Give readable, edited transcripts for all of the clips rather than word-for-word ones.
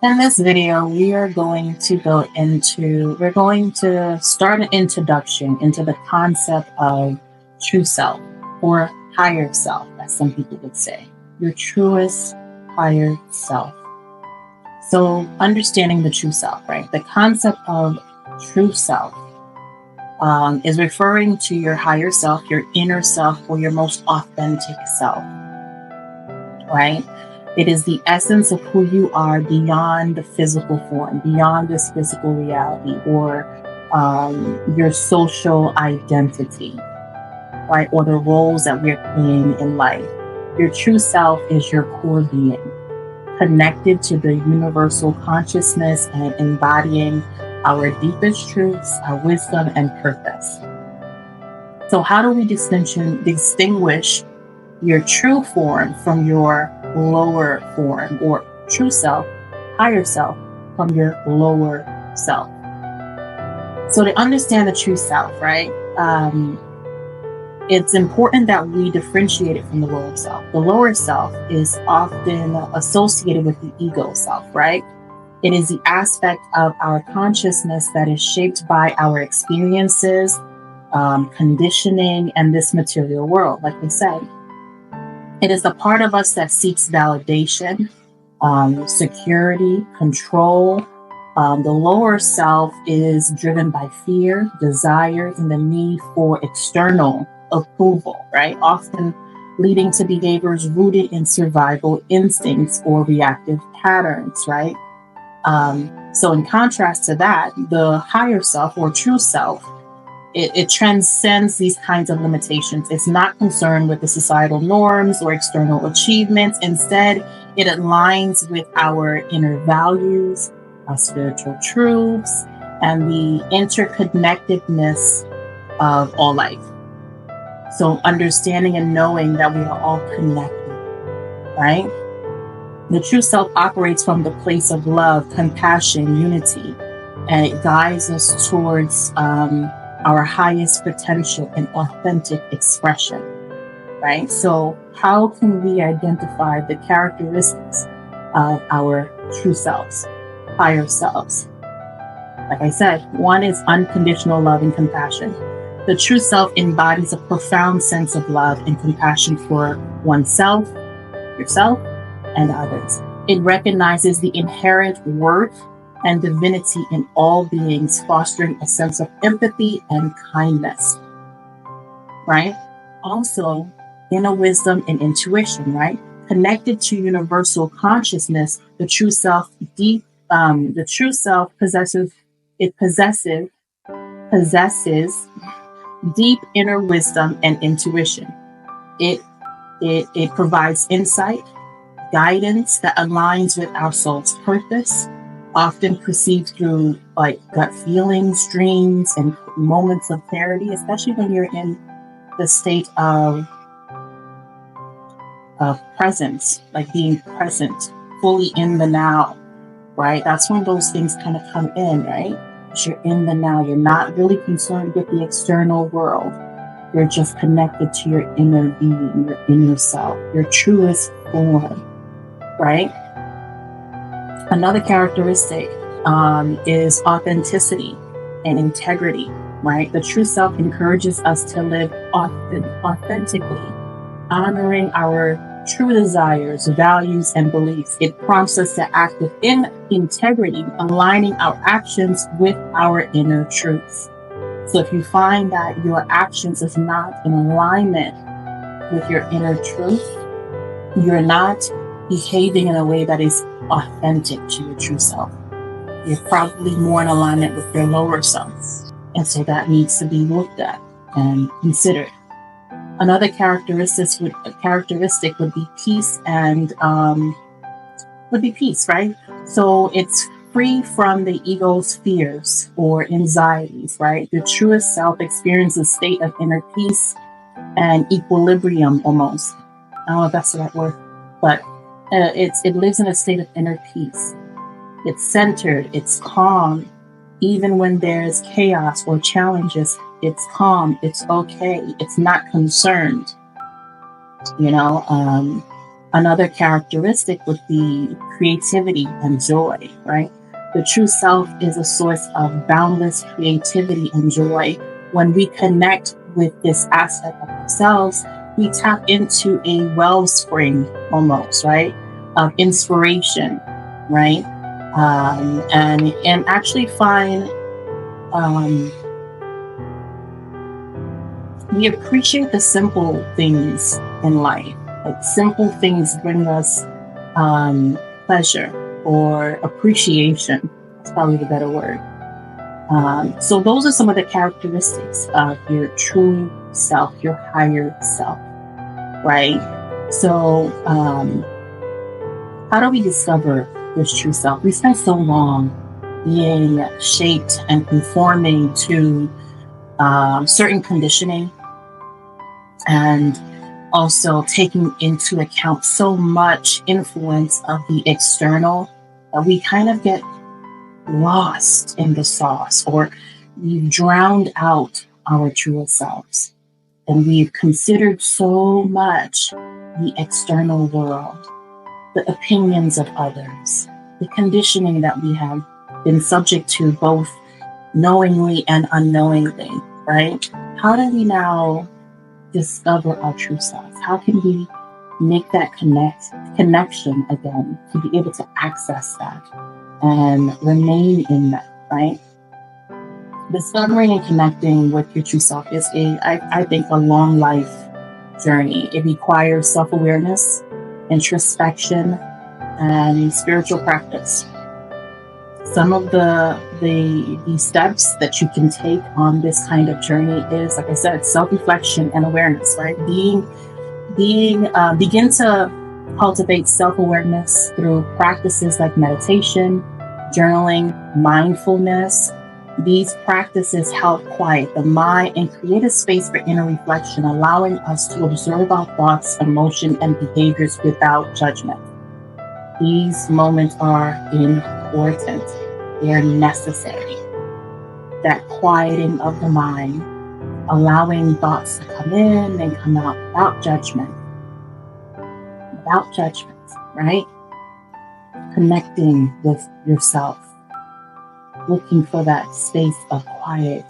In this video, we're going to start an introduction into the concept of true self or higher self, as some people would say, your truest higher self. So understanding the true self, right? The concept of true self is referring to your higher self, your inner self, or your most authentic self, right? It is the essence of who you are beyond the physical form, beyond this physical reality, or your social identity, right? Or the roles that we're playing in life. Your true self is your core being, connected to the universal consciousness and embodying our deepest truths, our wisdom, and purpose. So how do we distinguish your true form from your lower form, or true self, higher self, from your lower self? So to understand the true self, right, it's important that we differentiate it from the lower self. The lower self is often associated with the ego self, right? It is the aspect of our consciousness that is shaped by our experiences, conditioning, and this material world, like we said. It is a part of us that seeks validation, security, control. The lower self is driven by fear, desires, and the need for external approval, right? Often leading to behaviors rooted in survival instincts or reactive patterns, right? So in contrast to that, the higher self or true self, it transcends these kinds of limitations. It's not concerned with the societal norms or external achievements. Instead, it aligns with our inner values, our spiritual truths, and the interconnectedness of all life. So understanding and knowing that we are all connected, right? The true self operates from the place of love, compassion, unity, and it guides us towards our highest potential and authentic expression, right? So how can we identify the characteristics of our true selves, higher selves? Like I said, one is unconditional love and compassion. The true self embodies a profound sense of love and compassion for oneself, yourself, and others. It recognizes the inherent worth and divinity in all beings, fostering a sense of empathy and kindness, right? Also, inner wisdom and intuition, right? Connected to universal consciousness, the true self possesses deep inner wisdom and intuition. It provides insight, guidance that aligns with our soul's purpose, often perceived through like gut feelings, dreams, and moments of clarity, especially when you're in the state of presence, like being present, fully in the now, right? That's when those things kind of come in, right? Because you're in the now. You're not really concerned with the external world. You're just connected to your inner being, your inner self, your truest form, right? Another characteristic is authenticity and integrity, right? The true self encourages us to live authentically, honoring our true desires, values, and beliefs. It prompts us to act with integrity, aligning our actions with our inner truths. So if you find that your actions is not in alignment with your inner truth, you're not behaving in a way that is authentic to your true self. You're probably more in alignment with your lower self. And so that needs to be looked at and considered. Another characteristic would be peace and right? So it's free from the ego's fears or anxieties, right? The truest self experiences a state of inner peace and equilibrium almost. I don't know if that's the right word, but it lives in a state of inner peace. It's centered, it's calm. Even when there's chaos or challenges, it's calm, it's okay, it's not concerned. Another characteristic would be creativity and joy, right? The true self is a source of boundless creativity and joy. When we connect with this aspect of ourselves, we tap into a wellspring almost, right? Of inspiration, right? And actually find we appreciate the simple things in life. Like simple things bring us pleasure or appreciation. That's probably the better word. So those are some of the characteristics of your true self, your higher self, right? So how do we discover this true self? We spend so long being shaped and conforming to certain conditioning, and also taking into account so much influence of the external that we kind of get lost in the sauce, or we've drowned out our true selves. And we've considered so much the external world, the opinions of others, the conditioning that we have been subject to both knowingly and unknowingly, right? How do we now discover our true self? How can we make that connection again to be able to access that and remain in that, right? Discovering and connecting with your true self is I think, a long life journey. It requires self-awareness, introspection, and spiritual practice. Some of the steps that you can take on this kind of journey is, like I said, self-reflection and awareness, right? Begin to cultivate self-awareness through practices like meditation, journaling, mindfulness. These practices help quiet the mind and create a space for inner reflection, allowing us to observe our thoughts, emotions, and behaviors without judgment. These moments are important. They are necessary. That quieting of the mind, allowing thoughts to come in and come out without judgment. Without judgment, right? Connecting with yourself. Looking for that space of quiet,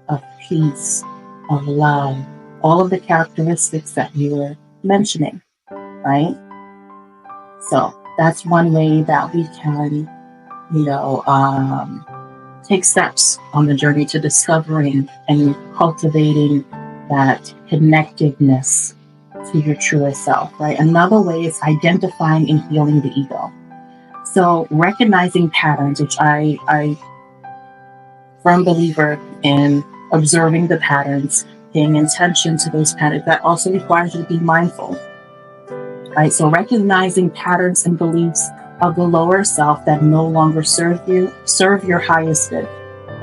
of peace, of love. All of the characteristics that you were mentioning, right? So that's one way that we can, take steps on the journey to discovering and cultivating that connectiveness to your truest self, right? Another way is identifying and healing the ego. So recognizing patterns, which I firm believer in observing the patterns, paying attention to those patterns. That also requires you to be mindful, right? So recognizing patterns and beliefs of the lower self that no longer serve your highest good,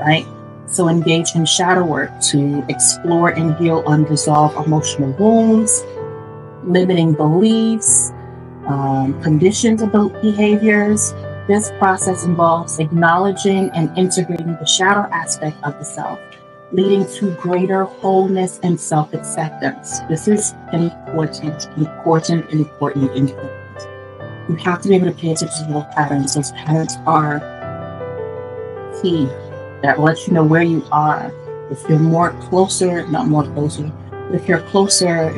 right? So engage in shadow work to explore and heal unresolved emotional wounds, limiting beliefs, conditioned behaviors. This process involves acknowledging and integrating the shadow aspect of the self, leading to greater wholeness and self-acceptance. This is important. You have to be able to pay attention to those patterns. Those patterns are key. That lets you know where you are. If you're if you're closer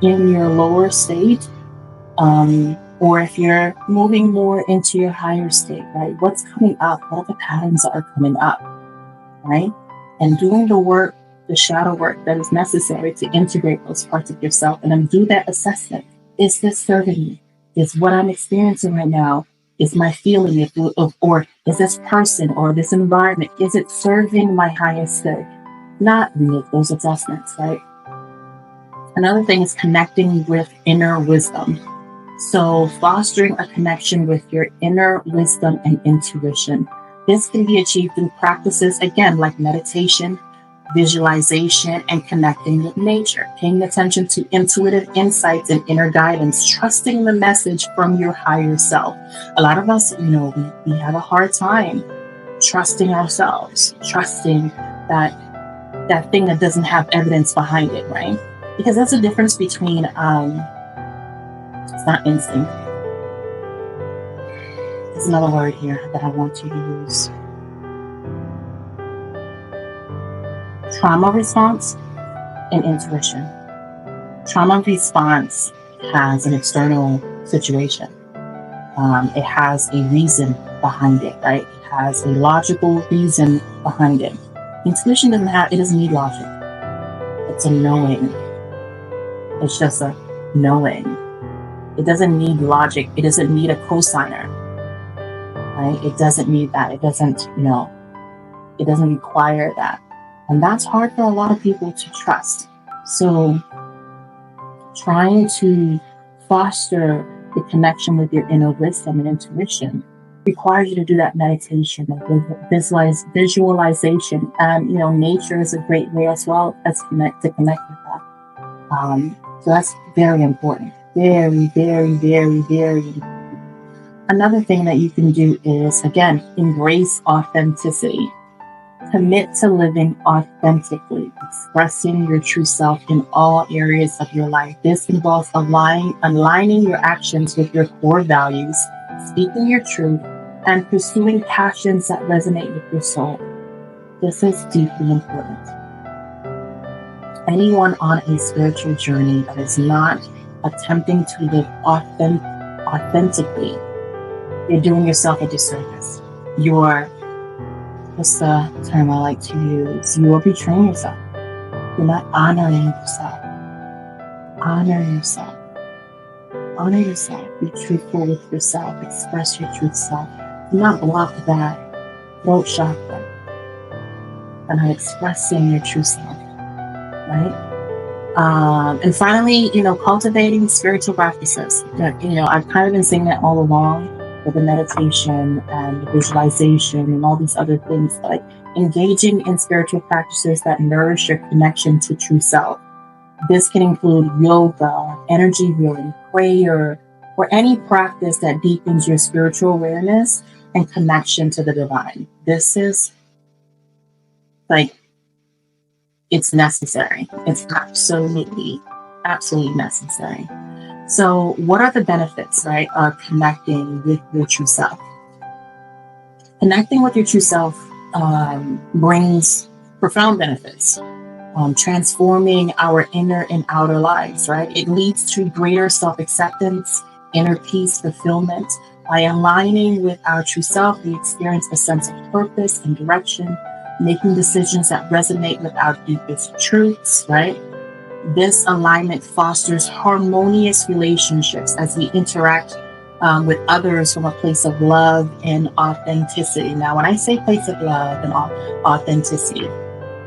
in your lower state, or if you're moving more into your higher state, right? What's coming up? What are the patterns that are coming up, right? And doing the work, the shadow work that is necessary to integrate those parts of yourself, and then do that assessment. Is this serving me? Is what I'm experiencing right now, is my feeling, or is this person or this environment, is it serving my highest good? Not make those assessments, right? Another thing is connecting with inner wisdom. So fostering a connection with your inner wisdom and intuition. This can be achieved through practices, again, like meditation, visualization, and connecting with nature. Paying attention to intuitive insights and inner guidance, trusting the message from your higher self. A lot of us, we have a hard time trusting ourselves, trusting that thing that doesn't have evidence behind it, right? Because that's the difference between It's not instinct. There's another word here that I want you to use. Trauma response and intuition. Trauma response has an external situation. It has a reason behind it, right? It has a logical reason behind it. Intuition doesn't need logic. It's a knowing. It's just a knowing. It doesn't need logic. It doesn't need a cosigner, right? It doesn't need that. It doesn't require that. And that's hard for a lot of people to trust. So trying to foster the connection with your inner wisdom and intuition requires you to do that meditation and visualization. And, nature is a great way as well to connect with that. So that's very important. Very, very, very, very important. Another thing that you can do is, again, embrace authenticity. Commit to living authentically, expressing your true self in all areas of your life. This involves aligning your actions with your core values, speaking your truth, and pursuing passions that resonate with your soul. This is deeply important. Anyone on a spiritual journey that is not attempting to live authentically, you're doing yourself a disservice. What's the term I like to use? You are betraying yourself. You're not honoring yourself. Honor yourself. Honor yourself. Be truthful with yourself. Express your true self. Do not block that throat chakra by not expressing your true self, right? And finally, cultivating spiritual practices. I've kind of been saying that all along, with the meditation and the visualization and all these other things, like engaging in spiritual practices that nourish your connection to true self. This can include yoga, energy healing, prayer, or any practice that deepens your spiritual awareness and connection to the divine. This is it's necessary. It's absolutely necessary. So what are the benefits, right, of connecting with your true self? Connecting with your true self brings profound benefits, transforming our inner and outer lives, right? It leads to greater self-acceptance, inner peace, fulfillment. By aligning with our true self, we experience a sense of purpose and direction, making decisions that resonate with our deepest truths, right? This alignment fosters harmonious relationships as we interact with others from a place of love and authenticity. Now, when I say place of love and authenticity,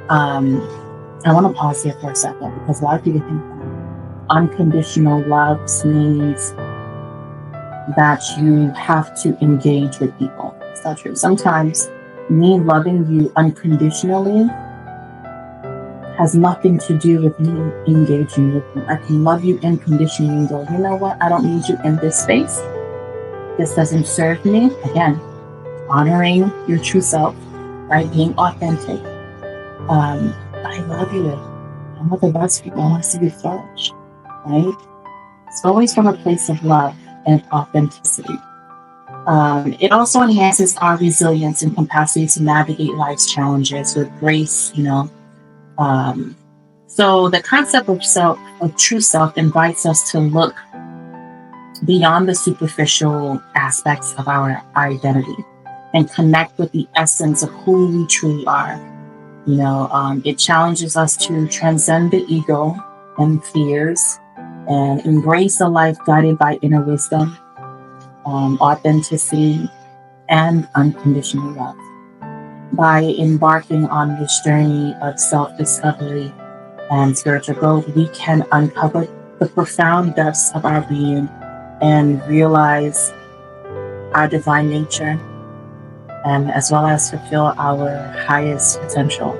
I want to pause here for a second, because a lot of people think that unconditional love means that you have to engage with people. It's not true. Sometimes me loving you unconditionally has nothing to do with me engaging with you. I can love you unconditionally and go, you know what? I don't need you in this space. This doesn't serve me. Again, honoring your true self, right? Being authentic. I love you. I'm with the best people. I want to see you flourish, right? It's always from a place of love and authenticity. It also enhances our resilience and capacity to navigate life's challenges with grace, So the concept of true self invites us to look beyond the superficial aspects of our identity and connect with the essence of who we truly are. It challenges us to transcend the ego and fears and embrace a life guided by inner wisdom, authenticity, and unconditional love. By embarking on this journey of self-discovery and spiritual growth, we can uncover the profound depths of our being and realize our divine nature, and as well as fulfill our highest potential.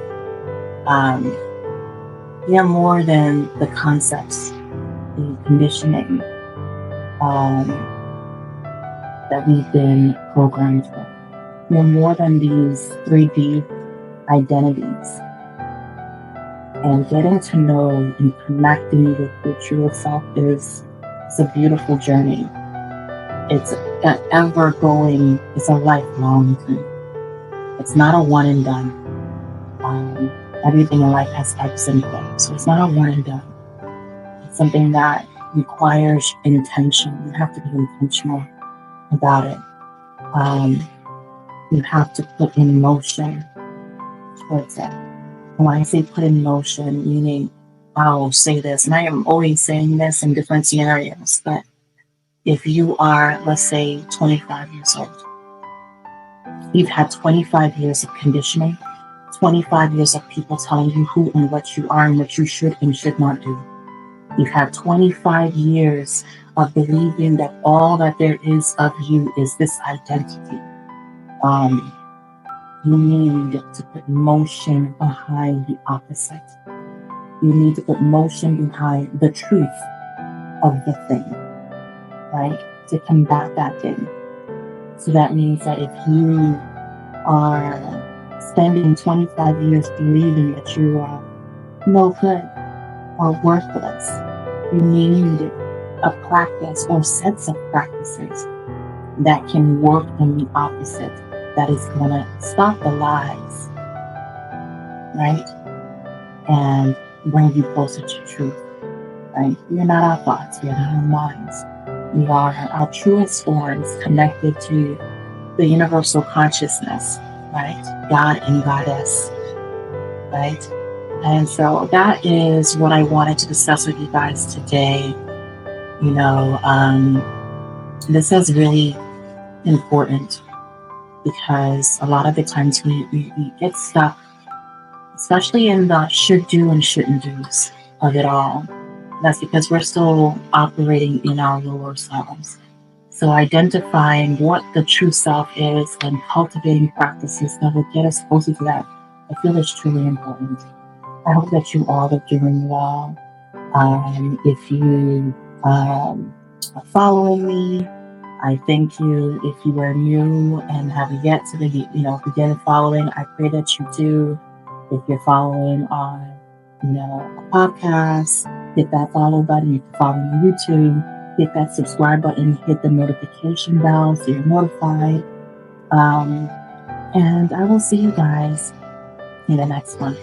We are more than the concepts, the conditioning that we've been programmed with. We are more than these 3D identities. And getting to know and connecting with your true self is It's a beautiful journey. It's an ever going, it's a lifelong thing. It's not a one and done. Um, Everything in life has ebbs and flows. So it's not a one and done. It's something that requires intention. You have to be intentional about it. You have to put in motion towards it. When I say put in motion, meaning I'll say this, and I am always saying this in different scenarios, but if you are, let's say, 25 years old, you've had 25 years of conditioning, 25 years of people telling you who and what you are and what you should and should not do. You've had 25 years of believing that all that there is of you is this identity. You need to put motion behind the opposite. You need to put motion behind the truth of the thing, right? To combat that thing. So that means that if you are spending 25 years believing that you are no good or worthless, you need a practice or sets of practices that can work in the opposite, that is going to stop the lies, right? And bring you closer to truth, right? We are not our thoughts, we are not our minds. We are our truest forms connected to the universal consciousness, right? God and Goddess, right? And so that is what I wanted to discuss with you guys today. This is really important because a lot of the times we get stuck, especially in the should do and shouldn't do's of it all. That's because we're still operating in our lower selves. So identifying what the true self is and cultivating practices that will get us closer to that, I feel is truly important. I hope that you all are doing well. If you are following me, I thank you. If you are new and have yet to begin following, I pray that you do. If you're following on, a podcast, hit that follow button. If you're following on YouTube, hit that subscribe button, hit the notification bell so you're notified. And I will see you guys in the next one.